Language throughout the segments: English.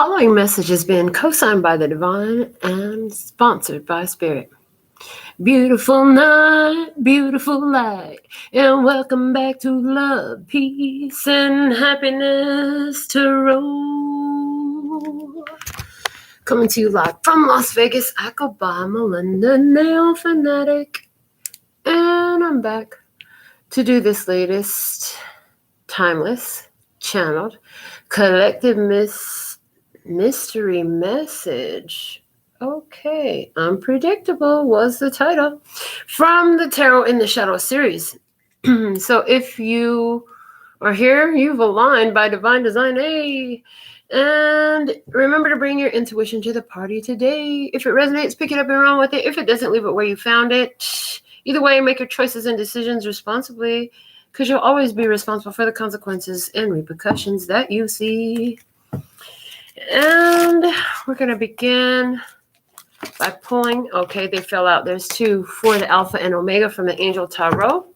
following message has been co-signed by the divine and sponsored by Spirit. Beautiful night, beautiful light, and welcome back to Love, Peace, and Happiness Tarot. Coming to you live from Las Vegas, I go by Melinda Nail Fanatic, and I'm back to do this latest timeless, channeled, collective mystery message. Okay, Unpredictable was the title from the Tarot in the Shadow series. So if you are here, you've aligned by divine design. Hey, and remember to bring your intuition to the party today. If it resonates, pick it up and run with it. If it doesn't, leave it where you found it. Either way, make your choices and decisions responsibly, because you'll always be responsible for the consequences and repercussions that you see. And we're going to begin by pulling. Okay, they fell out. There's two for the Alpha and Omega from the Angel Tarot.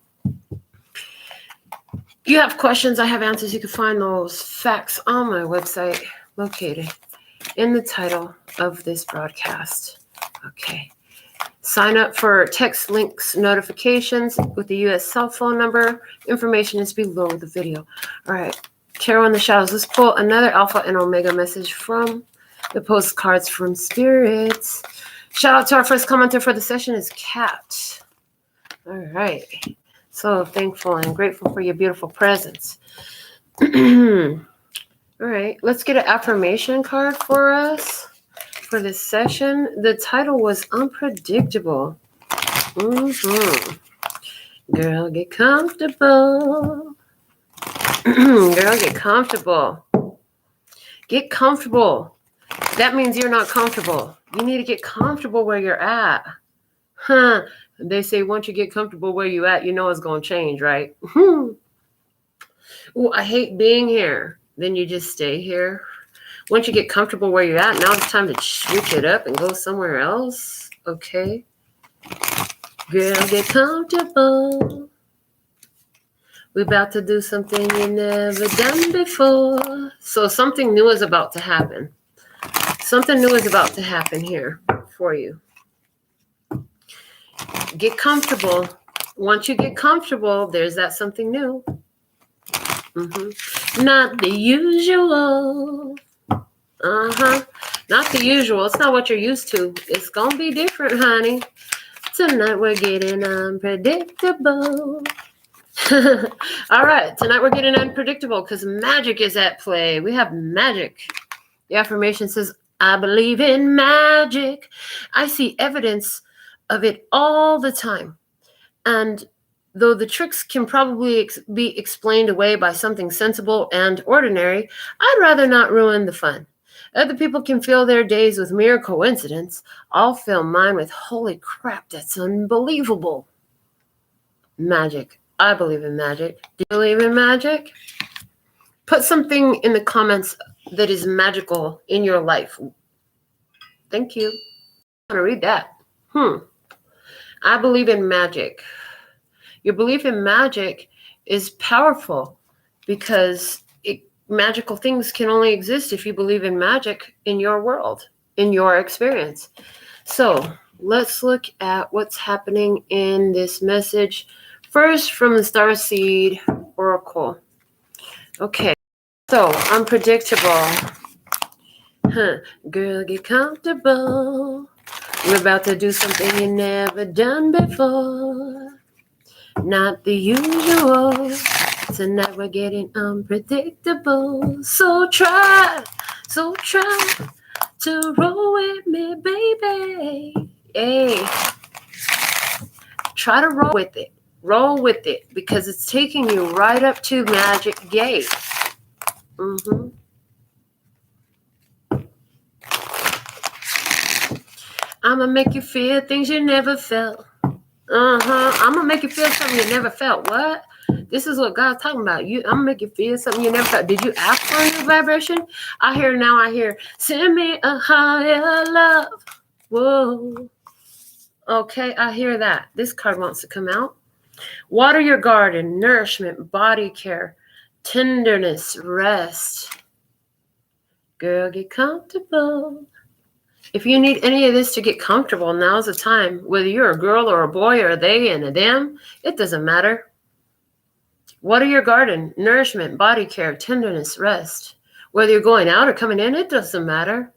You have questions, I have answers. You can find those facts on my website, located in the title of this broadcast. Okay. Sign up for text links notifications with the U.S. cell phone number. Information is below the video. All right. Tarot in the Shadows. Let's pull another Alpha and Omega message from the postcards from Spirits. Shout out to our first commenter for the session is Kat. All right. So thankful and grateful for your beautiful presence. All right. Let's get an affirmation card for us for this session. The title was Unpredictable. Girl, get comfortable. Girl, get comfortable. Get comfortable. That means you're not comfortable. You need to get comfortable where you're at. They say once you get comfortable where you're at, you know it's going to change, right? Oh, I hate being here. Then you just stay here. Once you get comfortable where you're at, now it's time to switch it up and go somewhere else. Okay. Girl, get comfortable. We're about to do something you never done before. So something new is about to happen. Something new is about to happen here for you. Get comfortable. Once you get comfortable, there's that something new. Not the usual. Not the usual. It's not what you're used to. It's going to be different, honey. Tonight we're getting unpredictable. All right. Tonight we're getting unpredictable because magic is at play. We have magic. The affirmation says, I believe in magic. I see evidence of it all the time. And though the tricks can probably be explained away by something sensible and ordinary, I'd rather not ruin the fun. Other people can fill their days with mere coincidence. I'll fill mine with holy crap, that's unbelievable. Magic. I believe in magic. Do you believe in magic? Put something in the comments that is magical in your life. Thank you. I'm going to read that. I believe in magic. Your belief in magic is powerful because magical things can only exist if you believe in magic in your world, in your experience. So let's look at what's happening in this message. First, from the Starseed Oracle. Okay, so unpredictable. Girl, get comfortable. We're about to do something you never done before. Not the usual. Tonight we're getting unpredictable. So try to roll with me, baby. Hey. Try to roll with it. Roll with it because it's taking you right up to Magic Gate. I'm going to make you feel things you never felt. I'm going to make you feel something you never felt. What? This is what God's talking about. I'm going to make you feel something you never felt. Did you ask for a new vibration? I hear, send me a higher love. Whoa. Okay, I hear that. This card wants to come out. Water your garden, nourishment, body care, tenderness, rest. Girl, get comfortable. If you need any of this to get comfortable, now's the time. Whether you're a girl or a boy or a they and a them, it doesn't matter. Water your garden, nourishment, body care, tenderness, rest. Whether you're going out or coming in, it doesn't matter.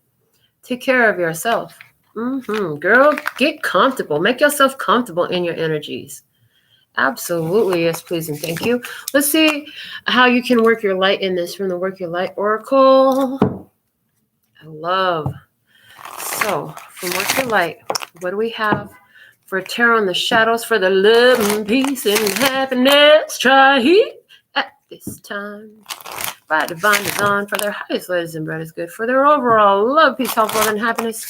Take care of yourself. Girl, get comfortable. Make yourself comfortable in your energies. Absolutely. Yes, please and thank you. Let's see how you can work your light in this from the Work Your Light Oracle. I love. So, from Work Your Light, what do we have for Tarot in the Shadows for the love and peace and happiness? Try it at this time. By divine design for their highest latest and brightest good, for their overall love, peace, health, love, and happiness.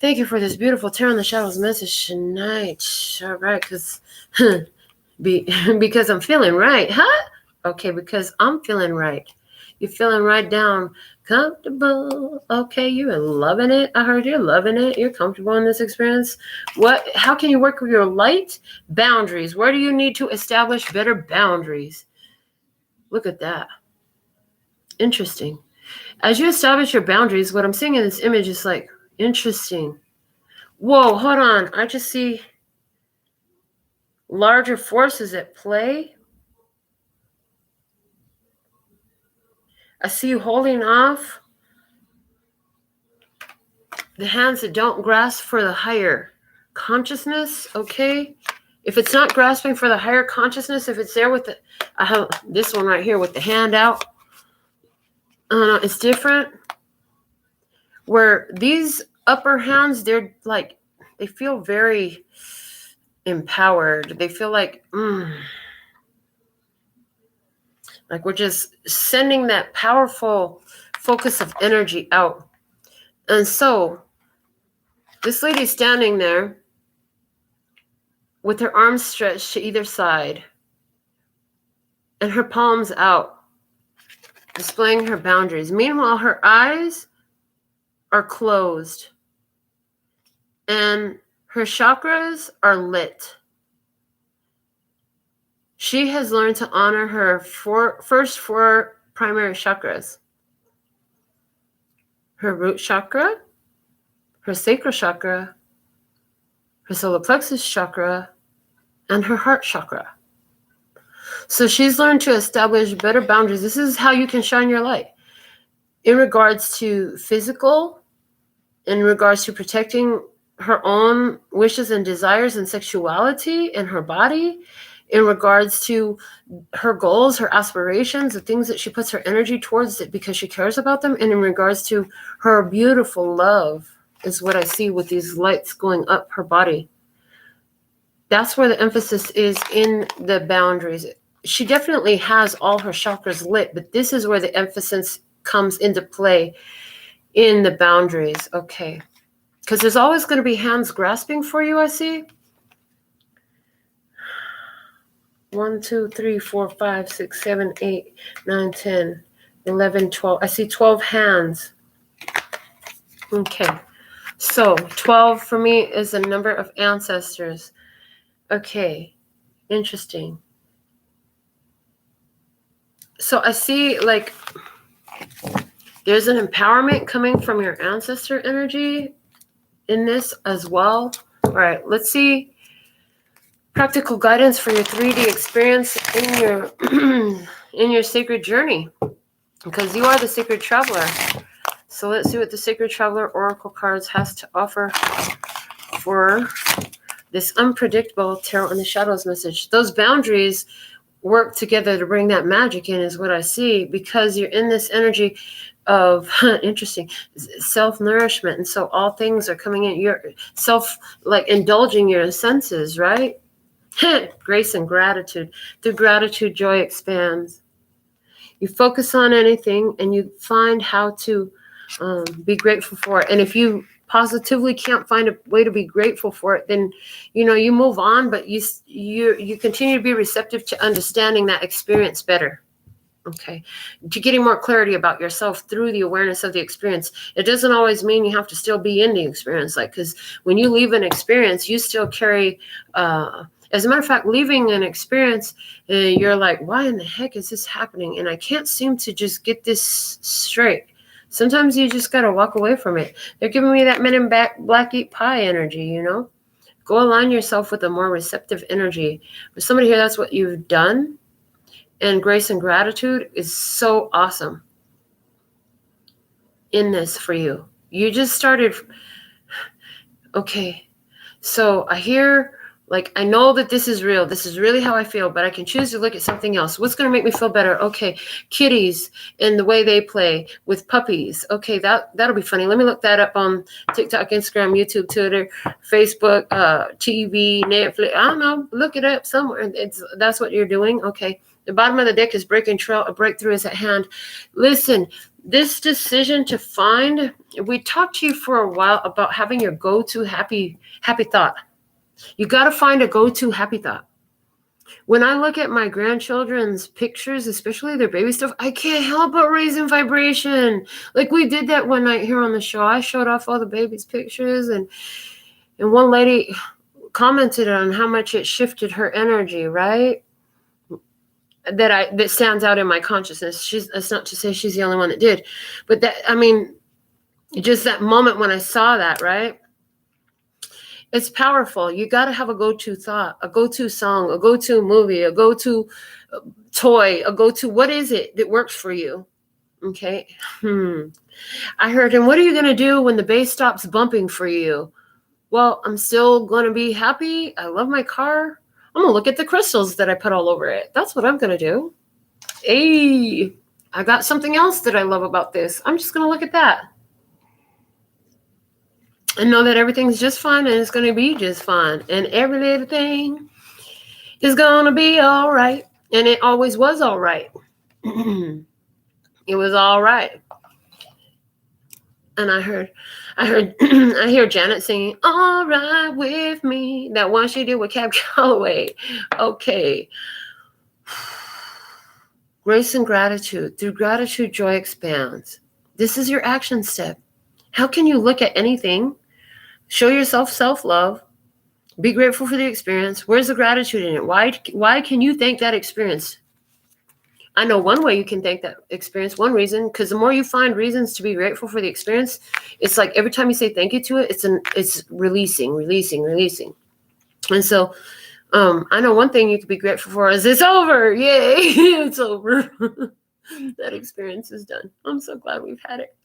Thank you for this beautiful Tarot in the Shadows message tonight. All right, because I'm feeling right, huh? Okay, because I'm feeling right. You're feeling right down. Comfortable. Okay, you're loving it. I heard you're loving it. You're comfortable in this experience. How can you work with your light? Boundaries. Where do you need to establish better boundaries? Look at that. Interesting. As you establish your boundaries, what I'm seeing in this image is like, interesting. Whoa, hold on. I just see larger forces at play. I see you holding off the hands that don't grasp for the higher consciousness, okay? If it's not grasping for the higher consciousness, if it's there with I have this one right here with the hand out, it's different. Where these upper hands, they're like, they feel very empowered. They feel like we're just sending that powerful focus of energy out. And so this lady's standing there with her arms stretched to either side and her palms out, displaying her boundaries. Meanwhile, her eyes are closed and her chakras are lit. She has learned to honor her first four primary chakras. Her root chakra, her sacral chakra, her solar plexus chakra, and her heart chakra. So she's learned to establish better boundaries. This is how you can shine your light. In regards to physical, in regards to protecting her own wishes and desires and sexuality and her body, in regards to her goals, her aspirations, the things that she puts her energy towards it because she cares about them, and in regards to her beautiful love is what I see with these lights going up her body. That's where the emphasis is in the boundaries. She definitely has all her chakras lit, but this is where the emphasis comes into play in the boundaries. Okay. Because there's always going to be hands grasping for you, I see. 1, 2, 3, 4, 5, 6, 7, 8, 9, 10, 11, 12. I see 12 hands. Okay. So 12 for me is the number of ancestors. Okay. Interesting. So I see like there's an empowerment coming from your ancestor energy in this as well. All right, let's see practical guidance for your 3D experience in your sacred journey, because you are the sacred traveler. So let's see what the Sacred Traveler Oracle cards has to offer for this unpredictable Tarot in the Shadows message. Those boundaries work together to bring that magic in is what I see, because you're in this energy of interesting self-nourishment, and so all things are coming in. You're indulging your senses, right? Grace and gratitude. Through gratitude, joy expands. You focus on anything and you find how to be grateful for it. And if you positively can't find a way to be grateful for it, then you move on, but you continue to be receptive to understanding that experience better. Okay, to getting more clarity about yourself through the awareness of the experience. It doesn't always mean you have to still be in the experience, because when you leave an experience, you still carry, as a matter of fact, leaving an experience, you're like, why in the heck is this happening? And I can't seem to just get this straight. Sometimes you just got to walk away from it. They're giving me that Men in Black Eat Pie energy, you know? Go align yourself with a more receptive energy. For somebody here, that's what you've done. And grace and gratitude is so awesome in this for you. You just started. Okay. So I hear, like, I know that this is real. This is really how I feel, but I can choose to look at something else. What's going to make me feel better? Okay. Kitties and the way they play with puppies. Okay. That'll be funny. Let me look that up on TikTok, Instagram, YouTube, Twitter, Facebook, TV, Netflix. I don't know. Look it up somewhere. That's what you're doing. Okay. The bottom of the deck is a breakthrough is at hand. Listen, this decision to find, we talked to you for a while about having your go-to happy thought. You got to find a go-to happy thought. When I look at my grandchildren's pictures, especially their baby stuff, I can't help but raise in vibration. Like we did that one night here on the show. I showed off all the babies' pictures, and one lady commented on how much it shifted her energy, right? That stands out in my consciousness. That's not to say she's the only one that did, but that, I mean, just that moment when I saw that, right? It's powerful. You got to have a go-to thought, a go-to song, a go-to movie, a go-to toy, a go-to, what is it that works for you? Okay. I heard, and what are you going to do when the bass stops bumping for you? Well, I'm still going to be happy. I love my car. I'm going to look at the crystals that I put all over it. That's what I'm going to do. Hey, I got something else that I love about this. I'm just going to look at that. And know that everything's just fine and it's going to be just fine. And every little thing is going to be all right. And it always was all right. It was all right. And I hear Janet singing, all right with me. That one she did with Cab Calloway. Okay. Grace and gratitude. Through gratitude, joy expands. This is your action step. How can you look at anything? Show yourself self-love. Be grateful for the experience. Where's the gratitude in it? Why can you thank that experience? I know one way you can thank that experience, one reason, because the more you find reasons to be grateful for the experience, it's like every time you say thank you to it, it's releasing. And so I know one thing you could be grateful for is it's over. Yay, it's over. That experience is done. I'm so glad we've had it.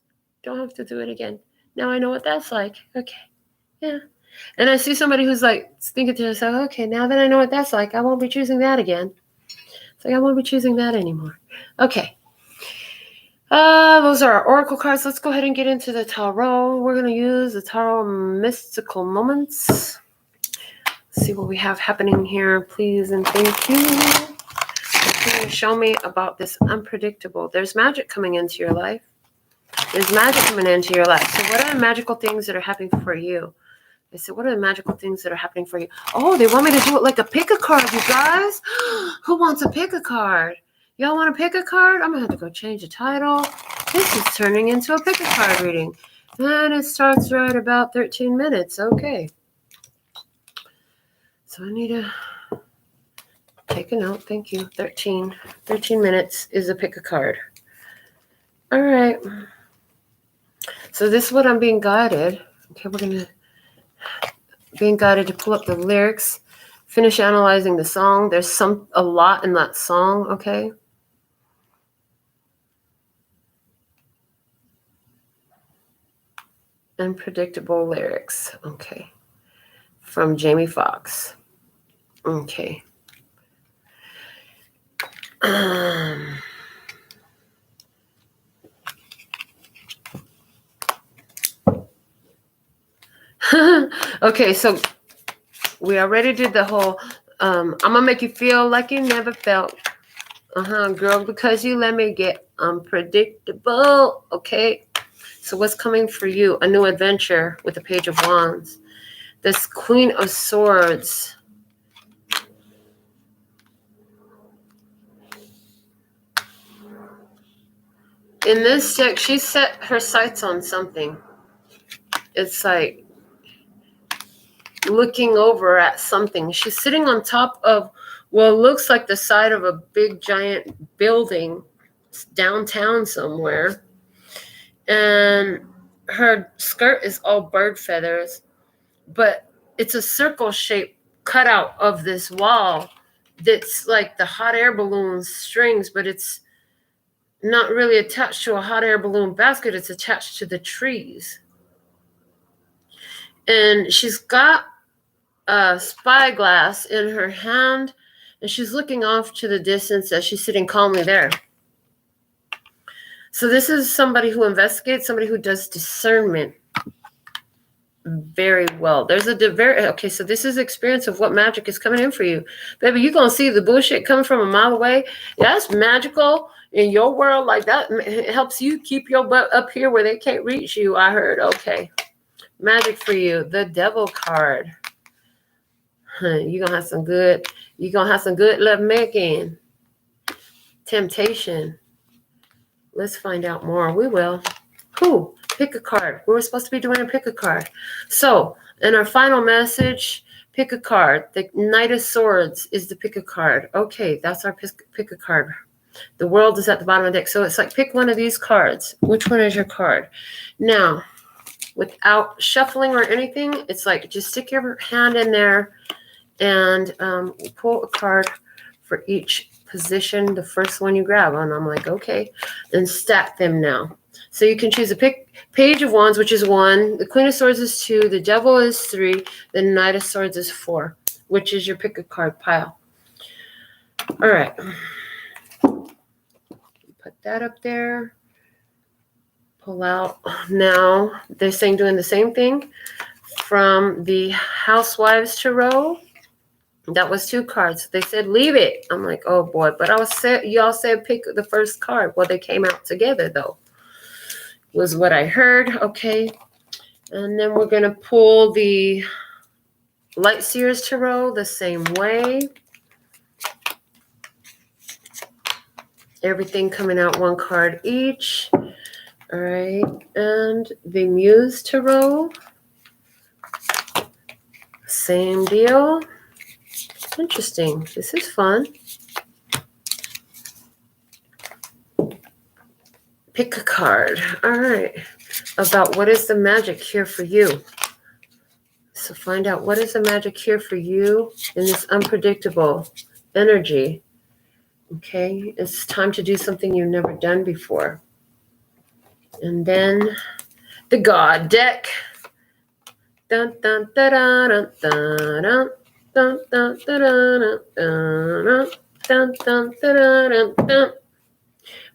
Don't have to do it again. Now I know what that's like. Okay. Yeah. And I see somebody who's like thinking to herself, okay, now that I know what that's like, I won't be choosing that again. It's like, I won't be choosing that anymore. Okay. Those are our oracle cards. Let's go ahead and get into the tarot. We're going to use the tarot mystical moments. Let's see what we have happening here, please and thank you. Okay, show me about this unpredictable. There's magic coming into your life. There's magic coming into your life. So what are the magical things that are happening for you? They said, what are the magical things that are happening for you? Oh, they want me to do it like a pick a card, you guys. Who wants a pick a card? Y'all want to pick a card? I'm going to have to go change the title. This is turning into a pick a card reading. And it starts right about 13 minutes. Okay. So I need to take a note. Thank you. 13 minutes is a pick a card. All right. So this is what I'm being guided. Okay, being guided to pull up the lyrics, finish analyzing the song. There's a lot in that song, okay? Unpredictable lyrics, okay. From Jamie Foxx. Okay. Okay, so we already did the whole, I'm gonna make you feel like you never felt. Girl, because you let me get unpredictable. Okay, so what's coming for you? A new adventure with the Page of Wands. This Queen of Swords. In this deck, she set her sights on something. It's like looking over at something. She's sitting on top of what looks like the side of a big giant building downtown somewhere. And her skirt is all bird feathers, but it's a circle shape cutout of this wall that's like the hot air balloon strings, but it's not really attached to a hot air balloon basket. It's attached to the trees. And she's got a spyglass in her hand, and she's looking off to the distance as she's sitting calmly there. So this is somebody who investigates, somebody who does discernment very well. There's a okay, so this is experience of what magic is coming in for you. Baby, you're going to see the bullshit coming from a mile away. That's magical in your world. Like that, it helps you keep your butt up here where they can't reach you, I heard. Okay. Magic for you. The Devil card. You're going to have some good love making. Temptation. Let's find out more. We will. Who? Pick a card. We were supposed to be doing a pick a card. So, in our final message, pick a card. The Knight of Swords is the pick a card. Okay, that's our pick a card. The World is at the bottom of the deck. So, it's like pick one of these cards. Which one is your card? Now, without shuffling or anything, it's like just stick your hand in there and pull a card for each position, the first one you grab. And I'm like, okay, and stack them now. So you can choose a Page of Wands, which is 1. The Queen of Swords is 2. The Devil is 3. The Knight of Swords is 4, which is your pick a card pile. All right. Put that up there. Pull out. Now, they're saying doing the same thing from the Housewives Tarot. That was 2 cards. They said, leave it. I'm like, oh, boy. But y'all said pick the first card. Well, they came out together, though. Was what I heard. Okay. And then we're going to pull the Light Seers Tarot the same way. Everything coming out 1 card each. All right. And the Muse Tarot. Same deal. Interesting. This is fun. Pick a card. All right. About what is the magic here for you. So find out what is the magic here for you in this unpredictable energy. Okay. It's time to do something you've never done before. And then the God deck. Dun, dun, dun, dun, dun, dun, dun. Dun, dun, dun, dun, dun, dun, dun, dun, dun, dun.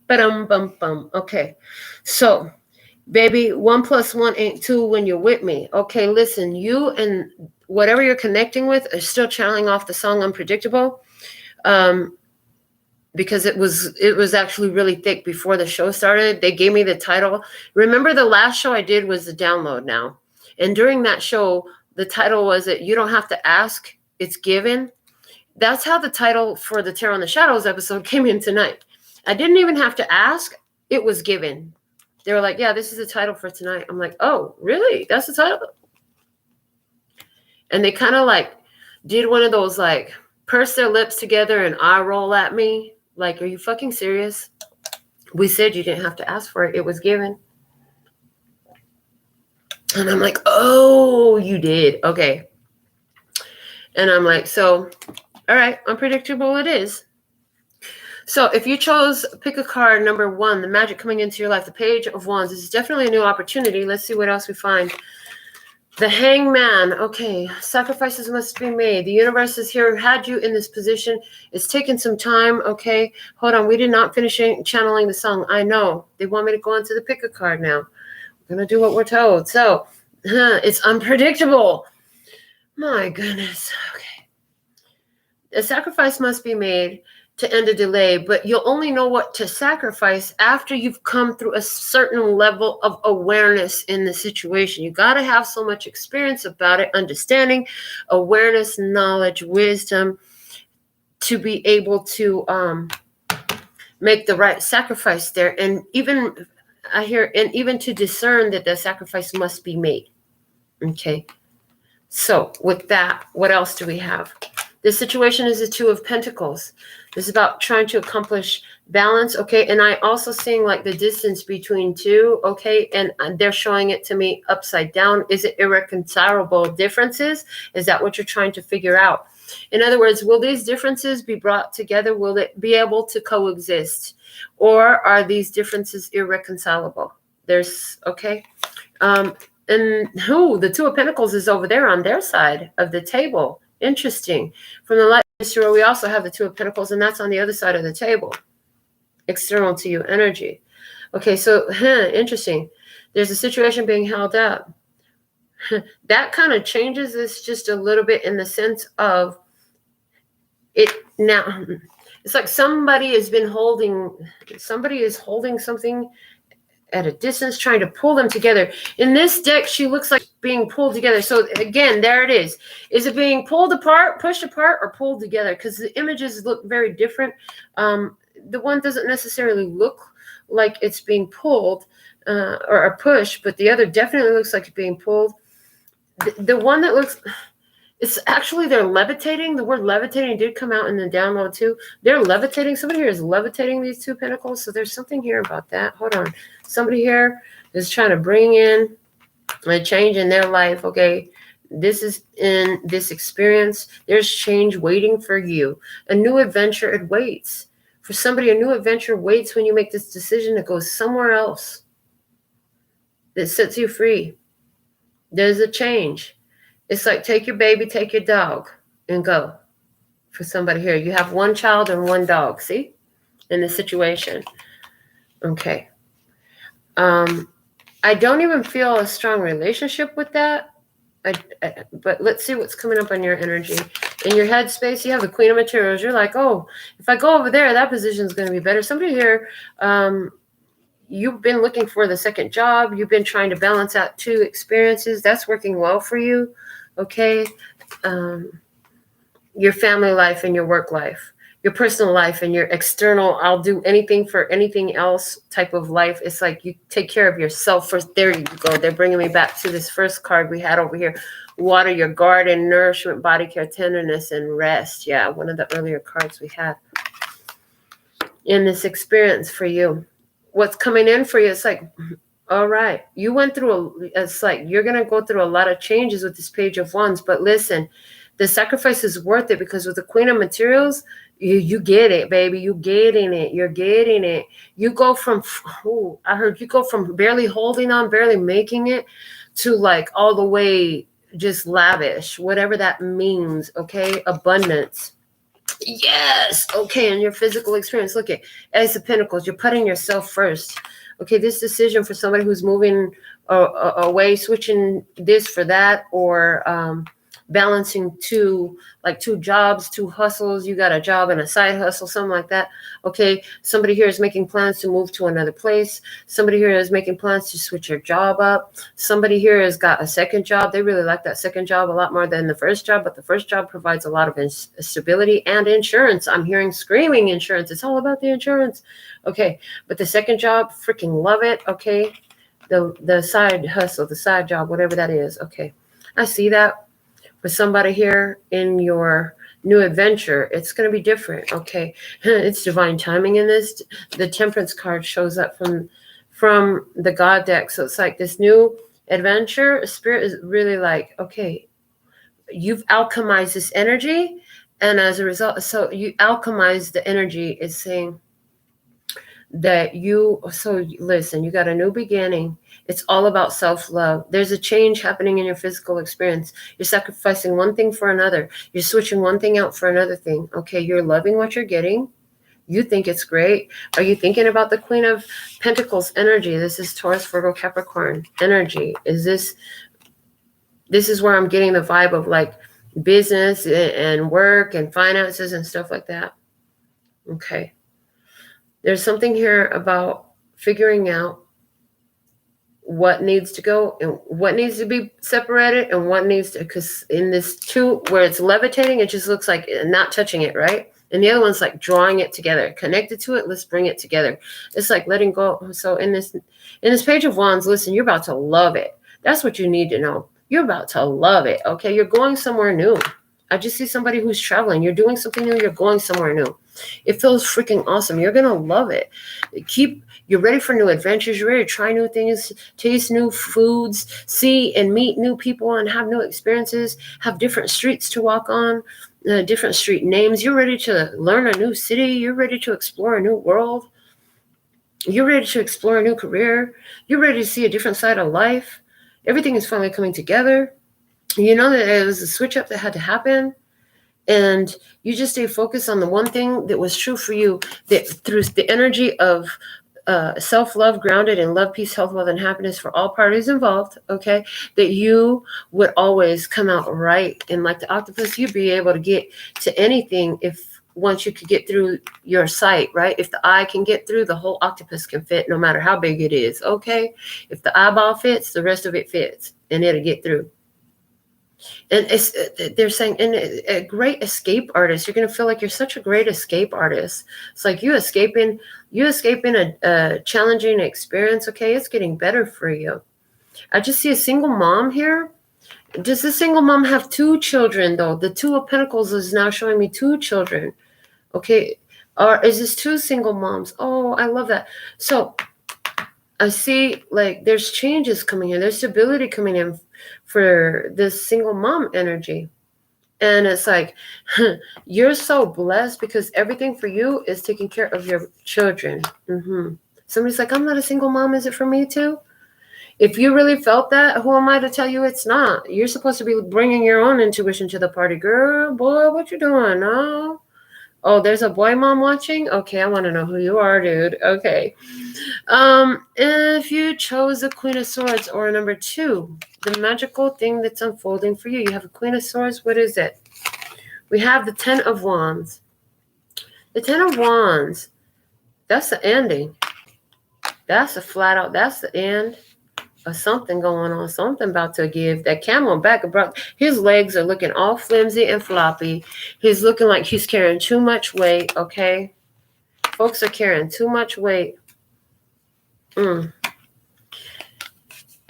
Ba-dum, bum, bum. Okay, so, baby, 1 + 1 ain't 2 when you're with me. Okay, listen, you and whatever you're connecting with are still channeling off the song Unpredictable, because it was actually really thick before the show started. They gave me the title. Remember, the last show I did was the download now, and during that show, the title was that you don't have to ask. It's given. That's how the title for the Tarot in the Shadows episode came in tonight. I didn't even have to ask. It was given. They were like, yeah, this is the title for tonight. I'm like, oh, really? That's the title? And they kind of like did one of those like purse their lips together and eye roll at me. Like, are you fucking serious? We said you didn't have to ask for it. It was given. And I'm like, oh, you did. Okay. And I'm like, so, all right, unpredictable it is. So if you chose pick a card, number 1, the magic coming into your life, the Page of Wands, this is definitely a new opportunity. Let's see what else we find. The Hangman. Okay, sacrifices must be made. The universe is here, had you in this position. It's taken some time. Okay, hold on. We did not finish channeling the song. I know. They want me to go into the pick a card now. We're going to do what we're told. So it's unpredictable. My goodness. Okay. A sacrifice must be made to end a delay, but you'll only know what to sacrifice after you've come through a certain level of awareness in the situation. You got to have so much experience about it, understanding, awareness, knowledge, wisdom, to be able to make the right sacrifice there. And even to discern that the sacrifice must be made. Okay. So with that, what else do we have? This situation is the Two of Pentacles. This is about trying to accomplish balance, okay? And I also seeing like the distance between two, okay? And they're showing it to me upside down. Is it irreconcilable differences? Is that what you're trying to figure out? In other words, will these differences be brought together? Will it be able to coexist? Or are these differences irreconcilable? There's, okay? And the Two of Pentacles is over there on their side of the table. Interesting. From the light tarot, we also have the Two of Pentacles, and that's on the other side of the table. External to you energy. Okay, so interesting. There's a situation being held up. That kind of changes this just a little bit in the sense of it now. It's like somebody is holding something at a distance, trying to pull them together. In this deck, she looks like being pulled together. So again, there it is. Is it being pulled apart, pushed apart, or pulled together? Because the images look very different. The one doesn't necessarily look like it's being pulled or pushed, but the other definitely looks like it's being pulled. The one that looks... It's actually, they're levitating. The word levitating did come out in the download too. They're levitating. Somebody here is levitating these Two Pentacles. So there's something here about that. Hold on. Somebody here is trying to bring in a change in their life. Okay. This is in this experience. There's change waiting for you. A new adventure, it waits. For somebody, a new adventure waits when you make this decision to go somewhere else that sets you free. There's a change. It's like take your baby, take your dog, and go. For somebody here, you have one child and one dog, see? In this situation. Okay. I don't even feel a strong relationship with that. But let's see what's coming up on your energy. In your headspace, you have the Queen of Materials. You're like, oh, if I go over there, that position is going to be better. Somebody here, you've been looking for the second job. You've been trying to balance out two experiences. That's working well for you. Okay. Your family life and your work life, your personal life and your external, I'll do anything for anything else type of life. It's like you take care of yourself first. There you go. They're bringing me back to this first card we had over here. Water your garden, nourishment, body care, tenderness, and rest. Yeah, one of the earlier cards we had in this experience for you. What's coming in for you? It's like, all right, you went through it's like you're going to go through a lot of changes with this Page of Wands. But listen, the sacrifice is worth it because with the Queen of Materials, you get it, baby. You getting it. You're getting it. You go from, I heard you go from barely holding on, barely making it to like all the way just lavish, whatever that means. Okay. Abundance. Yes. Okay. And your physical experience. Look at Ace of Pentacles. You're putting yourself first. Okay. This decision for somebody who's moving away, switching this for that, or balancing two jobs, two hustles. You got a job and a side hustle, something like that. Okay. Somebody here is making plans to move to another place. Somebody here is making plans to switch your job up. Somebody here has got a second job. They really like that second job a lot more than the first job, but the first job provides a lot of stability and insurance. I'm hearing screaming insurance. It's all about the insurance. Okay. But the second job, freaking love it. Okay. The side hustle, the side job, whatever that is. Okay. I see that. For somebody here in your new adventure, it's going to be different. Okay. It's divine timing in this. The Temperance card shows up from the God deck. So it's like this new adventure. Spirit is really like, okay, you've alchemized this energy. And as a result, so you alchemize the energy is saying that listen, you got a new beginning. It's all about self-love. There's a change happening in your physical experience. You're sacrificing one thing for another. You're switching one thing out for another thing. Okay, you're loving what you're getting. You think it's great. Are you thinking about the Queen of Pentacles energy? This is Taurus, Virgo, Capricorn energy. This is where I'm getting the vibe of like business and work and finances and stuff like that. Okay. There's something here about figuring out what needs to go and what needs to be separated and what needs to, because in this two where it's levitating, it just looks like not touching it, right? And the other one's like drawing it together, connected to it. Let's bring it together. It's like letting go. So in this Page of Wands, listen, you're about to love it. That's what you need to know. You're about to love it. Okay. You're going somewhere new. I just see somebody who's traveling. You're doing something new. You're going somewhere new. It feels freaking awesome. You're going to love it. You're ready for new adventures. You're ready to try new things, taste new foods, see and meet new people and have new experiences, have different streets to walk on, different street names. You're ready to learn a new city. You're ready to explore a new world. You're ready to explore a new career. You're ready to see a different side of life. Everything is finally coming together. You know that it was a switch up that had to happen. And you just stay focused on the one thing that was true for you, that through the energy of self-love, grounded in love, peace, health, wealth, and happiness for all parties involved, okay, that you would always come out right. And like the octopus, you'd be able to get to anything once you could get through your sight, right? If the eye can get through, the whole octopus can fit, no matter how big it is, okay? If the eyeball fits, the rest of it fits, and it'll get through. And they're saying, and a great escape artist, you're going to feel like you're such a great escape artist. It's like you escaping a challenging experience. Okay, it's getting better for you. I just see a single mom here. Does the single mom have 2 children, though? The 2 of Pentacles is now showing me 2 children. Okay, or is this 2 single moms? Oh, I love that. So I see like there's changes coming in. There's stability coming in for this single mom energy. And it's like, you're so blessed because everything for you is taking care of your children. Somebody's like, I'm not a single mom. Is it for me too? If you really felt that, who am I to tell you it's not? You're supposed to be bringing your own intuition to the party. Girl, boy, what you doing? No. Oh, there's a boy mom watching? Okay, I want to know who you are, dude. Okay. If you chose the Queen of Swords or number 2, the magical thing that's unfolding for you, you have a Queen of Swords. What is it? We have the 10 of Wands. The 10 of Wands, that's the ending. That's a flat out, that's the end of something going on, something about to give. That camel back, his legs are looking all flimsy and floppy. He's looking like he's carrying too much weight, okay? Folks are carrying too much weight.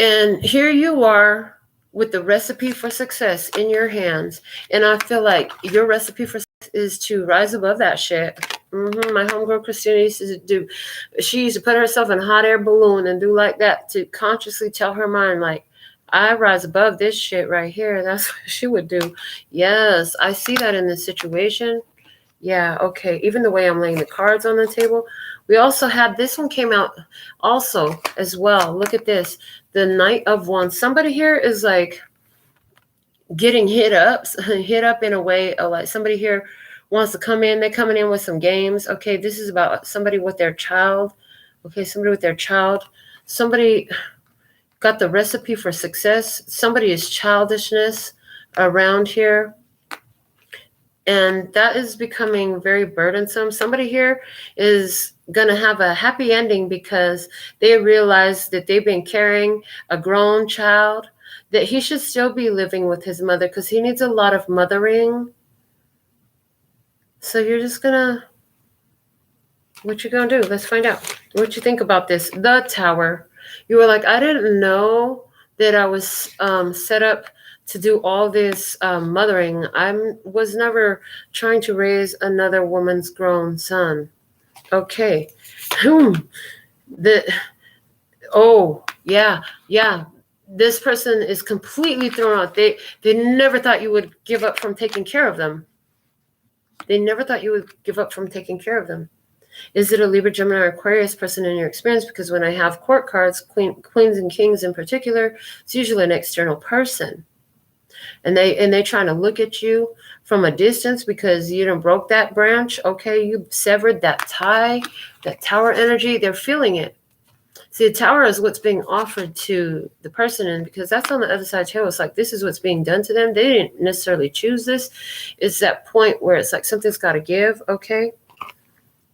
And here you are with the recipe for success in your hands. And I feel like your recipe for success is to rise above that shit. My homegirl Christina used to put herself in a hot air balloon and do like that to consciously tell her mind, like, I rise above this shit right here. That's what she would do. Yes, I see that in this situation. Yeah, okay. Even the way I'm laying the cards on the table. We also had, this one came out also as well. Look at this. The Knight of Wands. Somebody here is like getting hit up in a way of like somebody here wants to come in. They're coming in with some games. Okay, this is about somebody with their child. Okay, somebody with their child. Somebody got the recipe for success. Somebody is childishness around here. And that is becoming very burdensome. Somebody here is going to have a happy ending because they realize that they've been carrying a grown child, that he should still be living with his mother because he needs a lot of mothering. So you're just going to, what you going to do? Let's find out what you think about this. The Tower. You were like, I didn't know that I was set up to do all this mothering. I was never trying to raise another woman's grown son. Okay. Yeah. This person is completely thrown out. They never thought you would give up from taking care of them. They never thought you would give up from taking care of them. Is it a Libra, Gemini, or Aquarius person in your experience? Because when I have court cards, queens and kings in particular, it's usually an external person. And they trying to look at you from a distance because you done broke that branch. Okay, you severed that tie, that Tower energy. They're feeling it. See, the Tower is what's being offered to the person, and because that's on the other side too. It's like this is what's being done to them. They didn't necessarily choose this. It's that point where it's like something's got to give. Okay.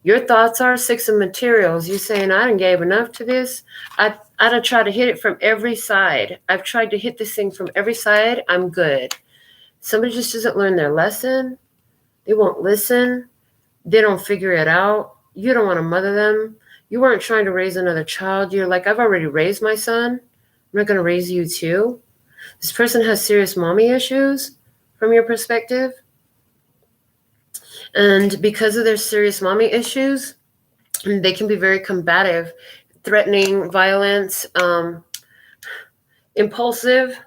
Your thoughts are 6 of materials. You saying, I done gave enough to this. I done tried to hit it from every side. I've tried to hit this thing from every side. I'm good. Somebody just doesn't learn their lesson. They won't listen. They don't figure it out. You don't want to mother them. You weren't trying to raise another child. You're like, I've already raised my son. I'm not going to raise you too. This person has serious mommy issues. from your perspective. And because of their serious mommy issues, they can be very combative, threatening, violence, impulsive,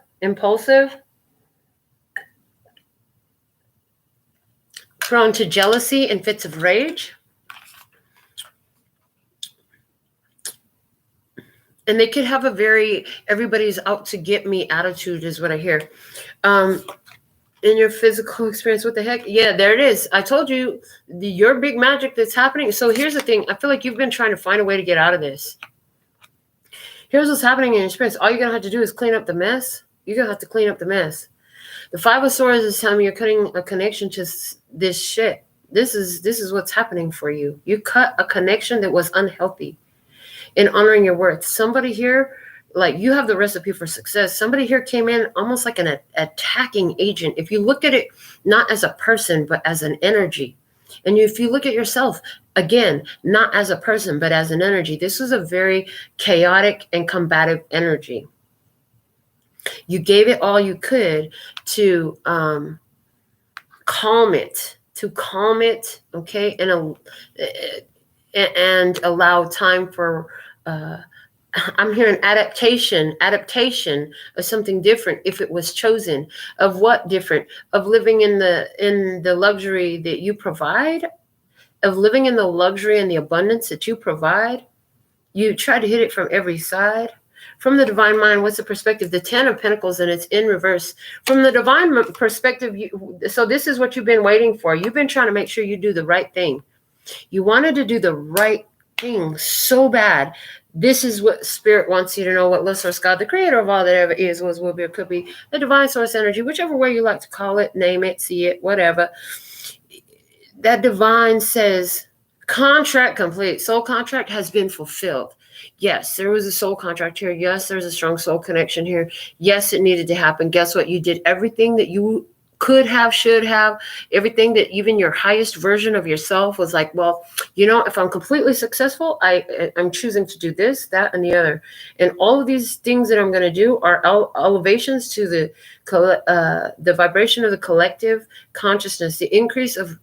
prone to jealousy and fits of rage. And they could have a very everybody's out to get me attitude is what I hear. In your physical experience, what the heck? Yeah, there it is. I told you your big magic that's happening. So here's the thing. I feel like you've been trying to find a way to get out of this. Here's what's happening in your experience. All you're going to have to do is clean up the mess. You're going to have to clean up the mess. The Five of Swords is telling me you're cutting a connection to this shit. This is what's happening for you. You cut a connection that was unhealthy in honoring your worth. Somebody here, like you have the recipe for success. Somebody here came in almost like an attacking agent. If you look at it not as a person, but as an energy. And if you look at yourself, again, not as a person, but as an energy, this is a very chaotic and combative energy. You gave it all you could to calm it, okay, and allow time for, I'm hearing adaptation of something different if it was chosen. Of what different? Of living in the luxury that you provide, of living in the luxury and the abundance that you provide. You try to hit it from every side. From the divine mind, what's the perspective? The 10 of Pentacles, and it's in reverse. From the divine perspective, so this is what you've been waiting for. You've been trying to make sure you do the right thing. You wanted to do the right thing so bad. This is what Spirit wants you to know, what Source God, the creator of all that ever is, was, will be, or could be, the divine source energy, whichever way you like to call it, name it, see it, whatever. That divine says, contract complete. Soul contract has been fulfilled. Yes, there was a soul contract here. Yes, there's a strong soul connection here. Yes, it needed to happen. Guess what? You did everything that you could have, should have, everything that even your highest version of yourself was like, well, you know, if I'm completely successful, I'm choosing to do this, that, and the other. And all of these things that I'm going to do are elevations to the vibration of the collective consciousness, the increase of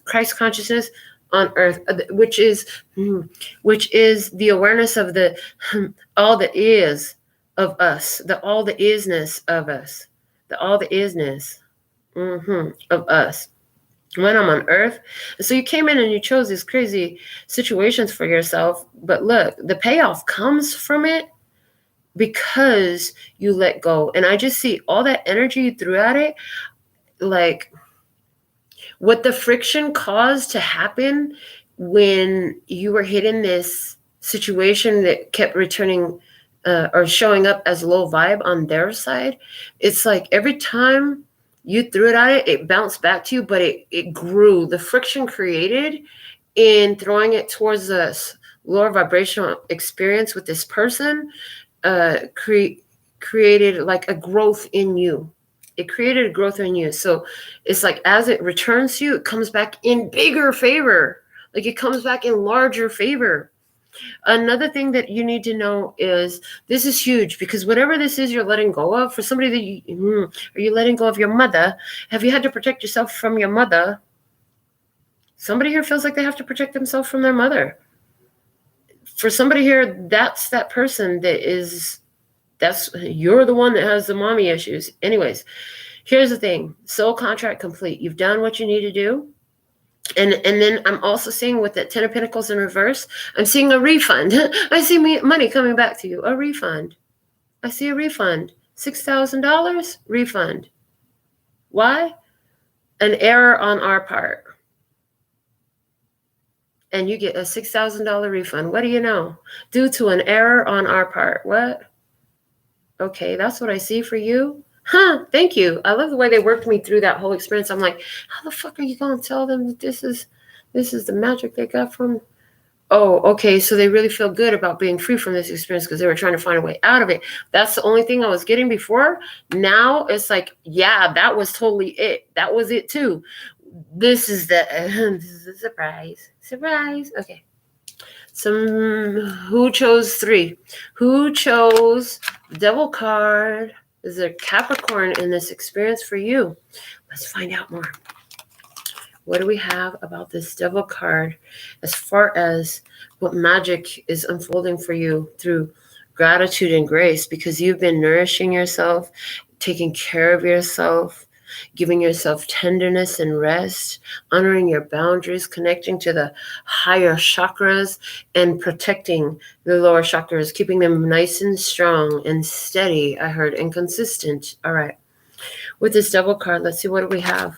Christ consciousness on earth, which is the awareness of the all that is of us, the all the isness of us, the all the isness of us when I'm on earth. And so you came in and you chose these crazy situations for yourself, but look, the payoff comes from it because you let go. And I just see all that energy you threw at it, like what the friction caused to happen when you were hit in this situation that kept returning or showing up as low vibe on their side. It's like every time you threw it at it, it bounced back to you, but it grew. The friction created in throwing it towards a lower vibrational experience with this person created like a growth in you. It created a growth in you. So it's like as it returns to you, it comes back in bigger favor. Like it comes back in larger favor. Another thing that you need to know is this is huge because whatever this is you're letting go of, for somebody that are you letting go of your mother? Have you had to protect yourself from your mother? Somebody here feels like they have to protect themselves from their mother. For somebody here, that's that person you're the one that has the mommy issues. Anyways, here's the thing. Soul contract complete. You've done what you need to do. And then I'm also seeing with that 10 of Pentacles in reverse, I'm seeing a refund. I see money coming back to you. A refund. I see a refund. $6,000 refund. Why? An error on our part. And you get a $6,000 refund. What do you know? Due to an error on our part. What? Okay, that's what I see for you. Thank you. I love the way they worked me through that whole experience. I'm like, how the fuck are you going to tell them that this is the magic they got from? Oh, okay. So they really feel good about being free from this experience because they were trying to find a way out of it. That's the only thing I was getting before. Now it's like, yeah, that was totally it. That was it too. This is a surprise. Surprise. Okay. Who chose 3? Who chose the Devil card? Is there Capricorn in this experience for you? Let's find out more. What do we have about this Devil card as far as what magic is unfolding for you through gratitude and grace? Because you've been nourishing yourself, taking care of yourself, giving yourself tenderness and rest, honoring your boundaries, connecting to the higher chakras, and protecting the lower chakras, keeping them nice and strong and steady, I heard, and consistent. All right. With this Devil card, let's see, what do we have?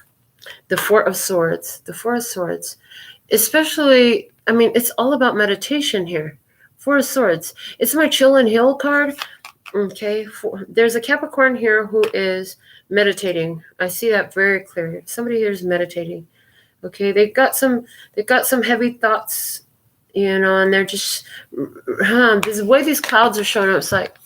The Four of Swords. The Four of Swords. Especially, I mean, it's all about meditation here. Four of Swords. It's my chill and heal card. Okay. There's a Capricorn here who is meditating. I see that very clear. Somebody here is meditating. Okay. They've got some heavy thoughts, you know, and they're just, the way these clouds are showing up, it's like,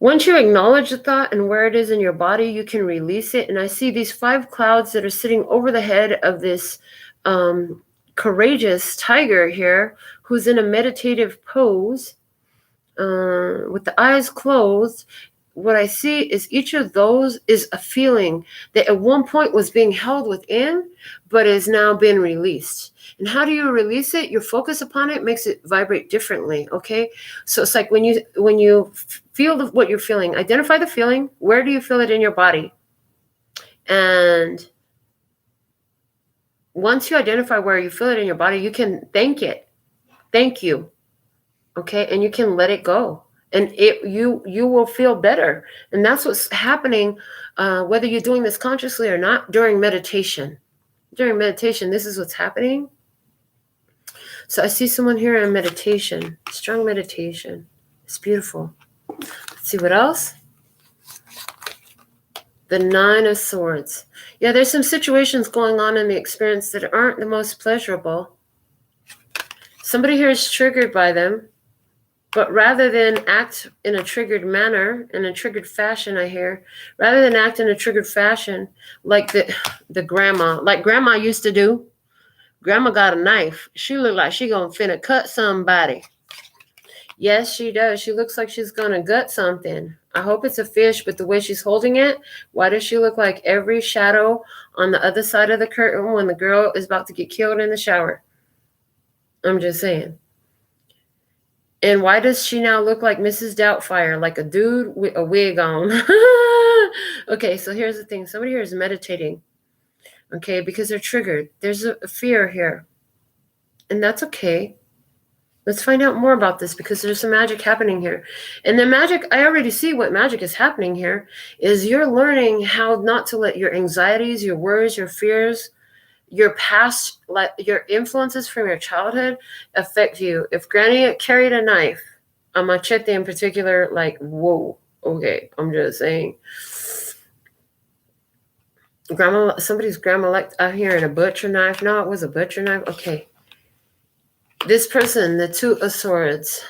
once you acknowledge the thought and where it is in your body, you can release it. And I see these 5 clouds that are sitting over the head of this courageous tiger here, who's in a meditative pose with the eyes closed. What I see is each of those is a feeling that at one point was being held within, but is now being released. And how do you release it? Your focus upon it makes it vibrate differently, okay? So it's like when you feel what you're feeling, identify the feeling. Where do you feel it in your body? And once you identify where you feel it in your body, you can thank it. Thank you, okay? And you can let it go. And you will feel better. And that's what's happening, whether you're doing this consciously or not, during meditation. During meditation, this is what's happening. So I see someone here in meditation, strong meditation. It's beautiful. Let's see what else. The Nine of Swords. Yeah, there's some situations going on in the experience that aren't the most pleasurable. Somebody here is triggered by them. But rather than act in a triggered manner, in a triggered fashion, I hear, rather than act in a triggered fashion, like the grandma used to do. Grandma got a knife. She looked like she gonna finna cut somebody. Yes, she does. She looks like she's gonna gut something. I hope it's a fish, but the way she's holding it, why does she look like every shadow on the other side of the curtain when the girl is about to get killed in the shower? I'm just saying. And why does she now look like Mrs. Doubtfire, like a dude with a wig on? Okay, so here's the thing. Somebody here is meditating, okay, because they're triggered. There's a fear here, and that's okay. Let's find out more about this because there's some magic happening here. And the magic, I already see what magic is happening here, is you're learning how not to let your anxieties, your worries, your fears, your past, like your influences from your childhood affect you. If Granny carried a knife, a machete in particular, like, whoa, okay, I'm just saying. Somebody's grandma like out here in a butcher knife. No, it was a butcher knife. Okay. This person, the Two of Swords,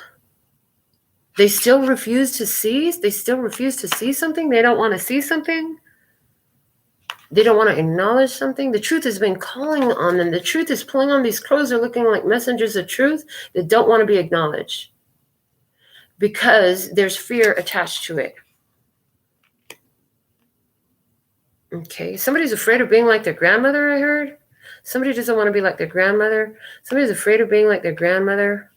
they still refuse to see. They still refuse to see something. They don't want to see something. They don't want to acknowledge something. The truth has been calling on them. The truth is pulling on these crows. Are looking like messengers of truth that don't want to be acknowledged because there's fear attached to it. Okay. Somebody's afraid of being like their grandmother, I heard. Somebody doesn't want to be like their grandmother. Somebody's afraid of being like their grandmother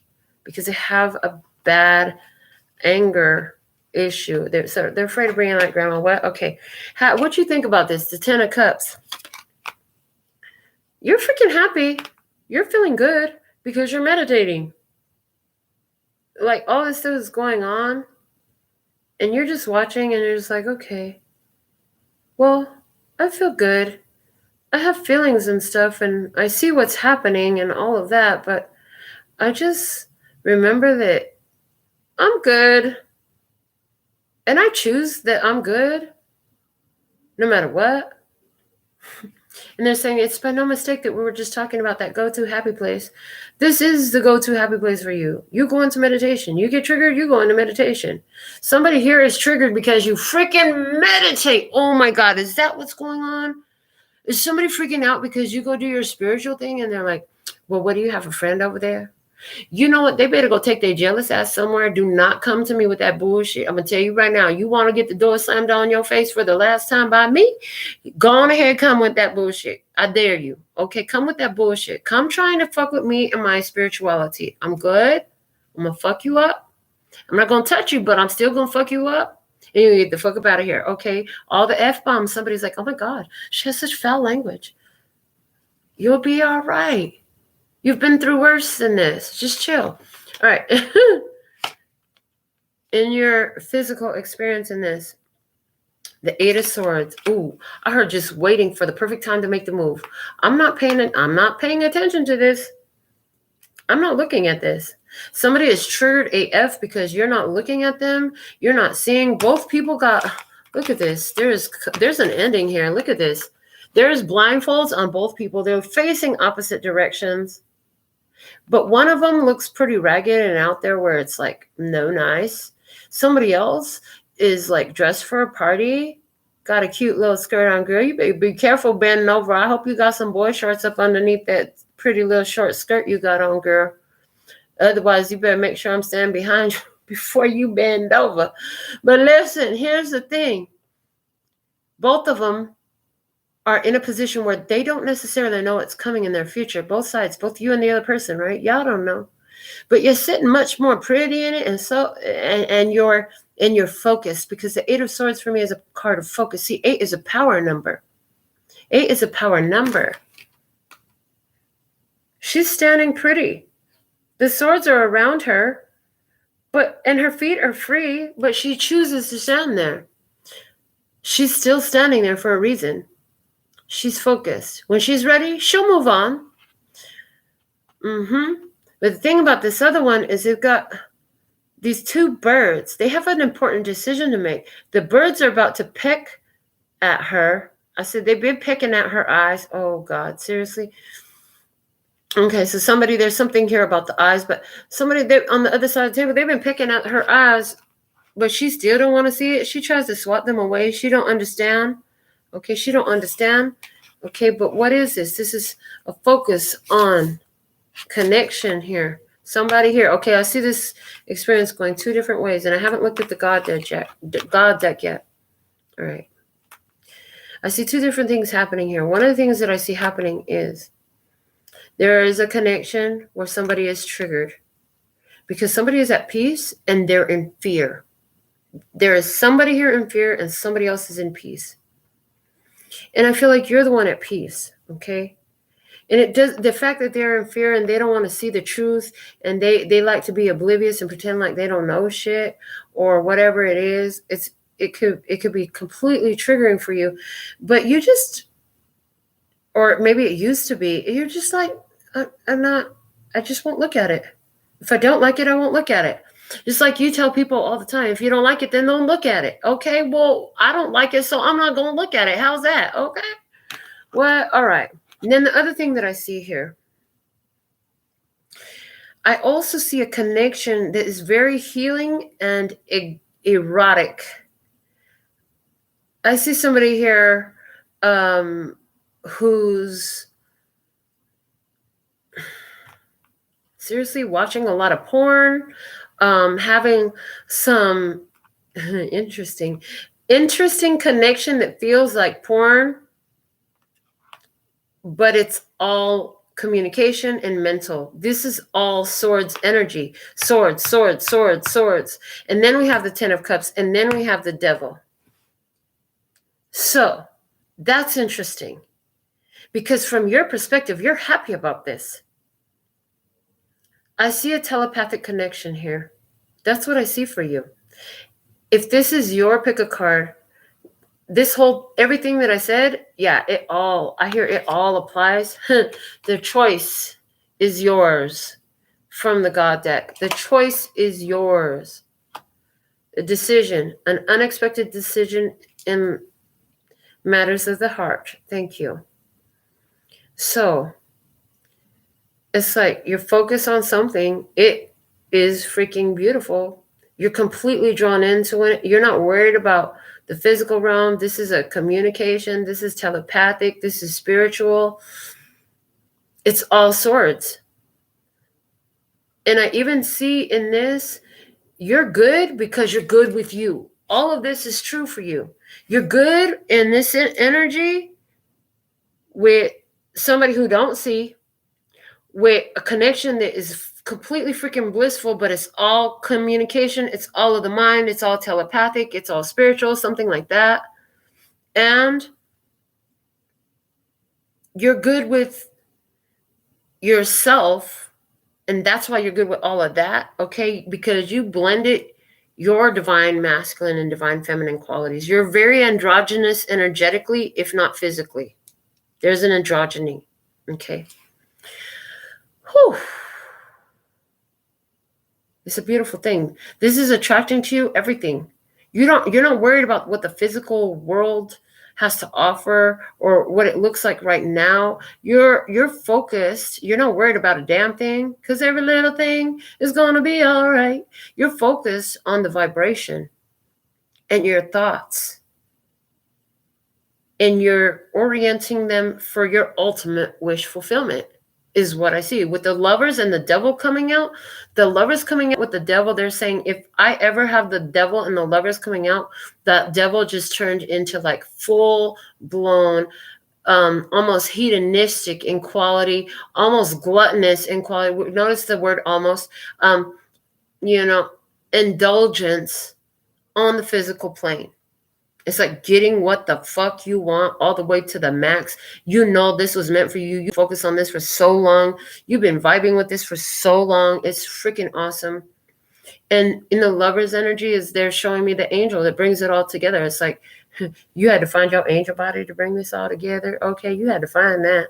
because they have a bad anger issue. They're afraid of being like grandma. What? Okay. What you think about this? The Ten of Cups. You're freaking happy. You're feeling good because you're meditating. Like all this stuff is going on and you're just watching and you're just like, okay, well, I feel good. I have feelings and stuff and I see what's happening and all of that, but I just remember that I'm good. And I choose that I'm good no matter what. And they're saying it's by no mistake that we were just talking about that go-to happy place. This is the go-to happy place for you. You go into meditation. You get triggered, you go into meditation. Somebody here is triggered because you freaking meditate. Oh my God, is that what's going on? Is somebody freaking out because you go do your spiritual thing and they're like, well, what do you have, a friend over there? You know what? They better go take their jealous ass somewhere. Do not come to me with that bullshit. I'm going to tell you right now. You want to get the door slammed on your face for the last time by me? Go on ahead, come with that bullshit. I dare you. Okay, come with that bullshit. Come trying to fuck with me and my spirituality. I'm good. I'm going to fuck you up. I'm not going to touch you, but I'm still going to fuck you up. And you get the fuck up out of here. Okay? All the F-bombs, somebody's like, oh my God, she has such foul language. You'll be all right. You've been through worse than this. Just chill. All right. In your physical experience in this, the Eight of Swords. Ooh, I heard just waiting for the perfect time to make the move. I'm not paying attention to this. I'm not looking at this. Somebody is triggered AF because you're not looking at them. You're not seeing. Both people got, look at this. There's an ending here. Look at this. There's blindfolds on both people. They're facing opposite directions. But one of them looks pretty ragged and out there where it's like, no nice. Somebody else is like dressed for a party, got a cute little skirt on. Girl, you better be careful bending over. I hope you got some boy shorts up underneath that pretty little short skirt you got on, girl. Otherwise, you better make sure I'm standing behind you before you bend over. But listen, here's the thing. Both of them are in a position where they don't necessarily know what's coming in their future. Both sides, both you and the other person, right? Y'all don't know. But you're sitting much more pretty in it, and you're focused, because the Eight of Swords for me is a card of focus. See, 8 is a power number. 8 is a power number. She's standing pretty. The swords are around her, and her feet are free, but she chooses to stand there. She's still standing there for a reason. She's focused. When she's ready, she'll move on. But the thing about this other one is they've got these two birds. They have an important decision to make. The birds are about to peck at her. I said they've been pecking at her eyes. Oh, God, seriously? Okay, so there's something here about the eyes, but somebody on the other side of the table, they've been picking at her eyes, but she still don't want to see it. She tries to swat them away. She don't understand. Okay, she don't understand. Okay, but what is this? This is a focus on connection here. Somebody here. Okay, I see this experience going two different ways, and I haven't looked at the God deck yet. All right. I see two different things happening here. One of the things that I see happening is there is a connection where somebody is triggered because somebody is at peace and they're in fear. There is somebody here in fear and somebody else is in peace. And I feel like you're the one at peace, okay? And it does, the fact that they're in fear and they don't want to see the truth and they like to be oblivious and pretend like they don't know shit or whatever it is, it could be completely triggering for you. But you just, or maybe it used to be, you're just like, I just won't look at it. If I don't like it, I won't look at it. Just like you tell people all the time, if you don't like it, then don't look at it. Okay, well, I don't like it, so I'm not going to look at it. How's that? Okay. Well, all right. And then the other thing that I see here, I also see a connection that is very healing and erotic. I see somebody here who's seriously watching a lot of porn, having some interesting connection that feels like porn, but it's all communication and mental. This is all swords energy. Swords. And then we have the 10 of Cups, and then we have the Devil. So that's interesting because from your perspective, you're happy about this. I see a telepathic connection here. That's what I see for you. If this is your pick a card, everything that I said, yeah, I hear it all applies. The choice is yours from the God deck. The choice is yours. A decision, an unexpected decision in matters of the heart. Thank you. So it's like you're focused on something. It is freaking beautiful. You're completely drawn into it. You're not worried about the physical realm. This is a communication. This is telepathic. This is spiritual. It's all swords. And I even see in this, you're good because you're good with you. All of this is true for you. You're good in this energy with somebody who don't see, with a connection that is completely freaking blissful, but it's all communication. It's all of the mind. It's all telepathic. It's all spiritual, something like that. And you're good with yourself. And that's why you're good with all of that, okay? Because you blended your divine masculine and divine feminine qualities. You're very androgynous energetically, if not physically. There's an androgyny, okay? Whew. It's a beautiful thing. This is attracting to you everything. You're not worried about what the physical world has to offer or what it looks like right now. You're focused. You're not worried about a damn thing because every little thing is going to be all right. You're focused on the vibration and your thoughts, and you're orienting them for your ultimate wish fulfillment, is what I see. With the Lovers and the Devil coming out, the Lovers coming out with the Devil, they're saying, if I ever have the Devil and the Lovers coming out, that Devil just turned into like full-blown, almost hedonistic in quality, almost gluttonous in quality. Notice the word almost, indulgence on the physical plane. It's like getting what the fuck you want all the way to the max. You know this was meant for you. You focus on this for so long. You've been vibing with this for so long. It's freaking awesome. And in the Lover's energy is they're showing me the angel that brings it all together. It's like, you had to find your angel body to bring this all together. Okay, you had to find that.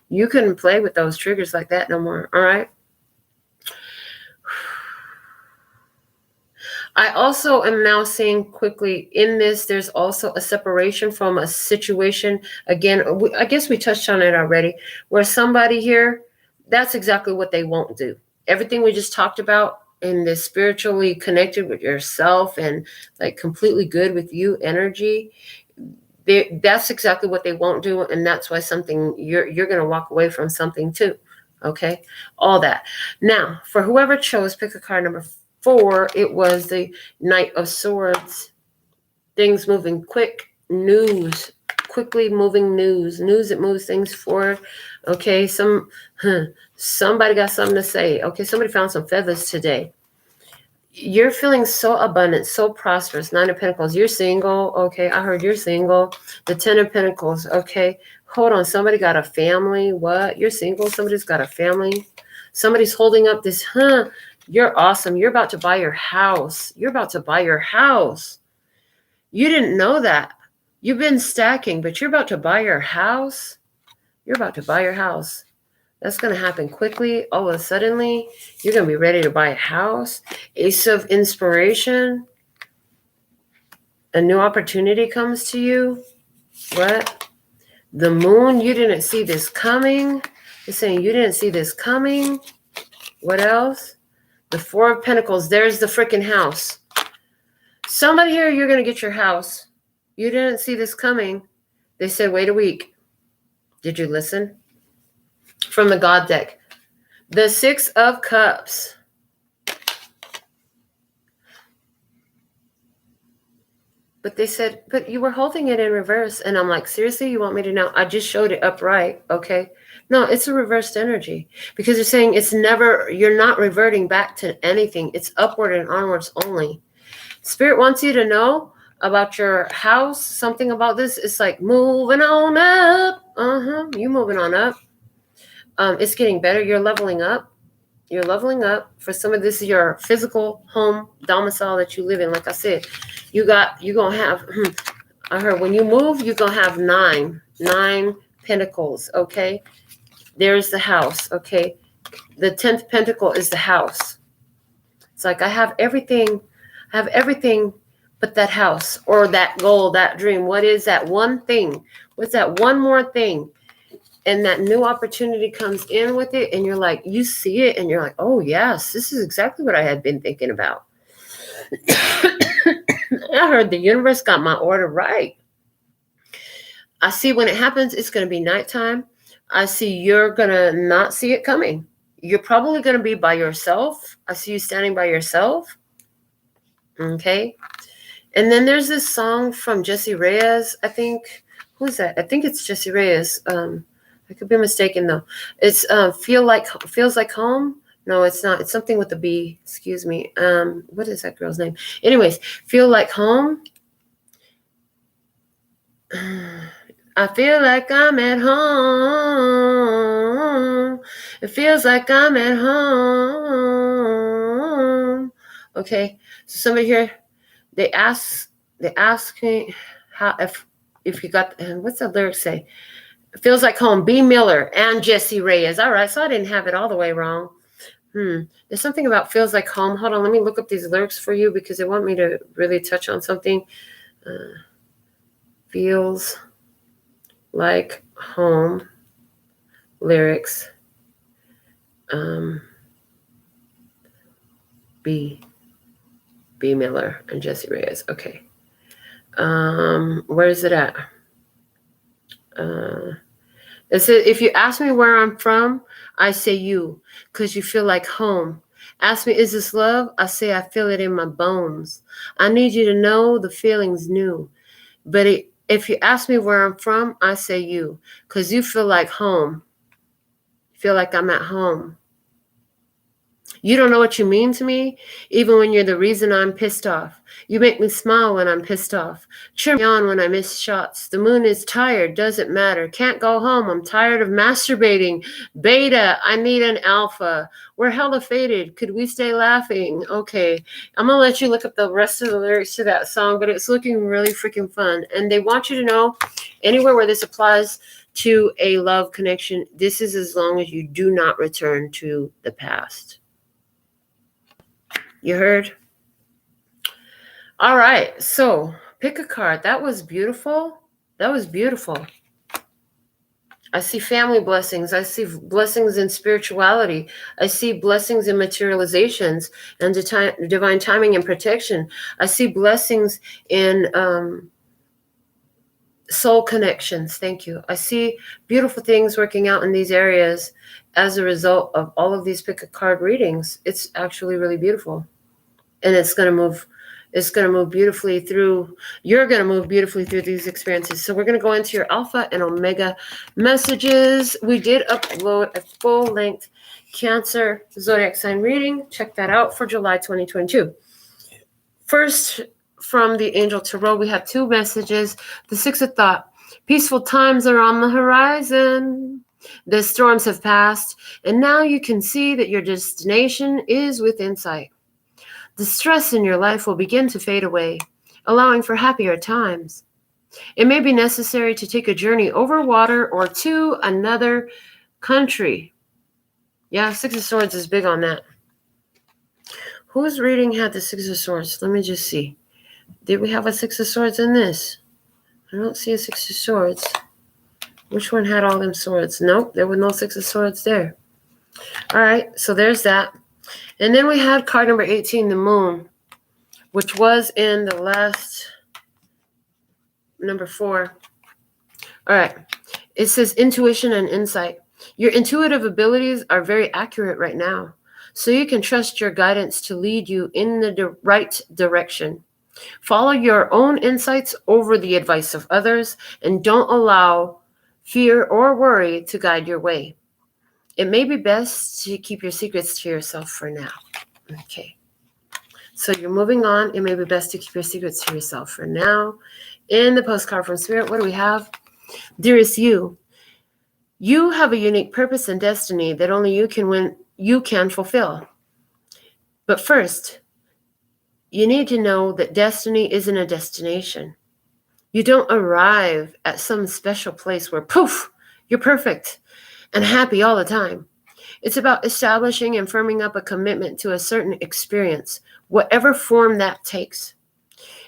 You couldn't play with those triggers like that no more. All right. I also am now seeing quickly in this, there's also a separation from a situation. Again, I guess we touched on it already, where somebody here, that's exactly what they won't do. Everything we just talked about in this spiritually connected with yourself and like completely good with you energy, that's exactly what they won't do. And that's why something you're going to walk away from something too. Okay. All that. Now, for whoever chose, pick a card number 4, it was the Knight of Swords. Things moving quick, news, quickly moving news that moves things forward. Okay, somebody got something to say. Okay, somebody found some feathers today. You're feeling so abundant, so prosperous. 9 of Pentacles. You're single. Okay, I heard you're single. The 10 of Pentacles. Okay, hold on. Somebody got a family. What? You're single? Somebody's got a family. Somebody's holding up this, You're awesome. You're about to buy your house. You're about to buy your house. You didn't know that. You've been stacking, but you're about to buy your house. You're about to buy your house. That's going to happen quickly. All of a sudden, you're going to be ready to buy a house. Ace of Inspiration. A new opportunity comes to you. What? The Moon. You didn't see this coming. It's saying you didn't see this coming. What else? The 4 of Pentacles, there's the freaking house. Somebody here, you're going to get your house. You didn't see this coming. They said, wait a week. Did you listen? From the God deck. The 6 of Cups. But they said, but you were holding it in reverse. And I'm like, seriously, you want me to know? I just showed it upright. Okay. No, it's a reversed energy because you're saying you're not reverting back to anything. It's upward and onwards only. Spirit wants you to know about your house. Something about this. It's like moving on up. You moving on up. It's getting better. You're leveling up. You're leveling up. For some of this is your physical home domicile that you live in. Like I said, you're going to have, I heard when you move, you're going to have 9 pentacles. Okay. There's the house, okay? The 10th pentacle is the house. It's like I have everything but that house or that goal, that dream. What is that one thing? What's that one more thing? And that new opportunity comes in with it, and you're like, you see it, and you're like, oh, yes, this is exactly what I had been thinking about. I heard the universe got my order right. I see when it happens, it's going to be nighttime. I see you're going to not see it coming. You're probably going to be by yourself. I see you standing by yourself. Okay. And then there's this song from Jessie Reyes, I think. Who's that? I think it's Jessie Reyes. I could be mistaken though. It's feels like home. No, it's not. It's something with a B. Excuse me. What is that girl's name? Anyways, feel like home. I feel like I'm at home. It feels like I'm at home. Okay. So somebody here, they ask me how if you got, what's the lyrics say? It feels like home. B. Miller and Jessie Reyes. All right. So I didn't have it all the way wrong. There's something about feels like home. Hold on. Let me look up these lyrics for you because they want me to really touch on something. Feels like home lyrics. B. Miller and Jessie Reyes. Okay. Where is it at? It says, if you ask me where I'm from, I say you, because you feel like home. Ask me, is this love? I say, I feel it in my bones. I need you to know the feeling's new. But if you ask me where I'm from, I say you, because you feel like home. Feel like I'm at home. You don't know what you mean to me, even when you're the reason I'm pissed off. You make me smile when I'm pissed off. Cheer me on when I miss shots. The moon is tired, doesn't matter. Can't go home, I'm tired of masturbating. Beta, I need an alpha. We're hella faded. Could we stay laughing? Okay, I'm going to let you look up the rest of the lyrics to that song, but it's looking really freaking fun. And they want you to know, anywhere where this applies to a love connection, this is as long as you do not return to the past. You heard? All right. So pick a card. That was beautiful. That was beautiful. I see family blessings. I see blessings in spirituality. I see blessings in materializations and divine timing and protection. I see blessings in soul connections. Thank you. I see beautiful things working out in these areas as a result of all of these pick a card readings. It's actually really beautiful. And it's going to move beautifully through, you're going to move beautifully through these experiences. So we're going to go into your alpha and omega messages. We did upload a full-length Cancer zodiac sign reading. Check that out for July 2022. First, from the Angel Tarot, we have two messages. The Six of Thought. Peaceful times are on the horizon. The storms have passed, and now you can see that your destination is within sight. The stress in your life will begin to fade away, allowing for happier times. It may be necessary to take a journey over water or to another country. Yeah, Six of Swords is big on that. Whose reading had the Six of Swords? Let me just see. Did we have a Six of Swords in this? I don't see a Six of Swords. Which one had all them swords? Nope, there were no Six of Swords there. All right, so there's that. And then we had card number 18, the Moon, which was in the last, number 4. All right. It says intuition and insight. Your intuitive abilities are very accurate right now, so you can trust your guidance to lead you in the right direction. Follow your own insights over the advice of others, and don't allow fear or worry to guide your way. It may be best to keep your secrets to yourself for now. Okay. So you're moving on. It may be best to keep your secrets to yourself for now. In the postcard from Spirit, what do we have? Dearest you, you have a unique purpose and destiny that only you can fulfill. But first, you need to know that destiny isn't a destination. You don't arrive at some special place where, poof, you're perfect and happy all the time. It's about establishing and firming up a commitment to a certain experience, whatever form that takes.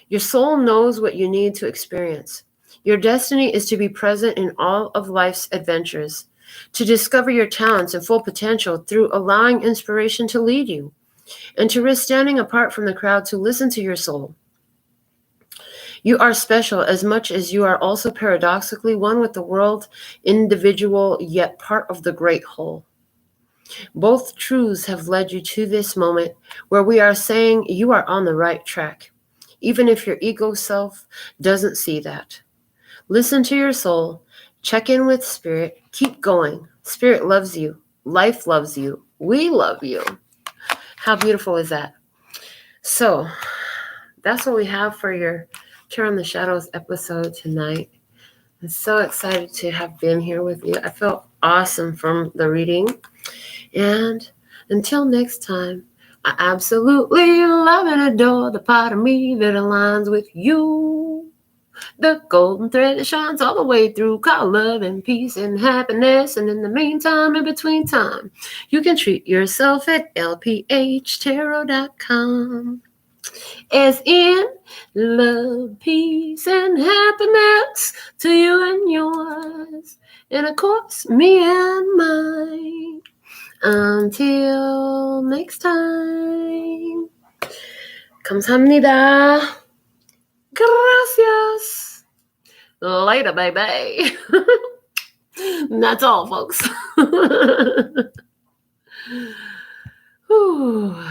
Your soul knows what you need to experience. Your destiny is to be present in all of life's adventures, to discover your talents and full potential through allowing inspiration to lead you, and to risk standing apart from the crowd to listen to your soul. You are special as much as you are also paradoxically one with the world, individual, yet part of the great whole. Both truths have led you to this moment where we are saying you are on the right track, even if your ego self doesn't see that. Listen to your soul, check in with spirit, keep going. Spirit loves you, life loves you, we love you. How beautiful is that? So that's what we have for your Tarot in the Shadows episode tonight. I'm so excited to have been here with you. I felt awesome from the reading. And until next time, I absolutely love and adore the part of me that aligns with you. The golden thread that shines all the way through, called love and peace and happiness. And in the meantime, in between time, you can treat yourself at lphtarot.com. As in love, peace, and happiness to you and yours. And of course, me and mine. Until next time. Kamsahamnida. Gracias. Later, baby. That's all, folks. Whew.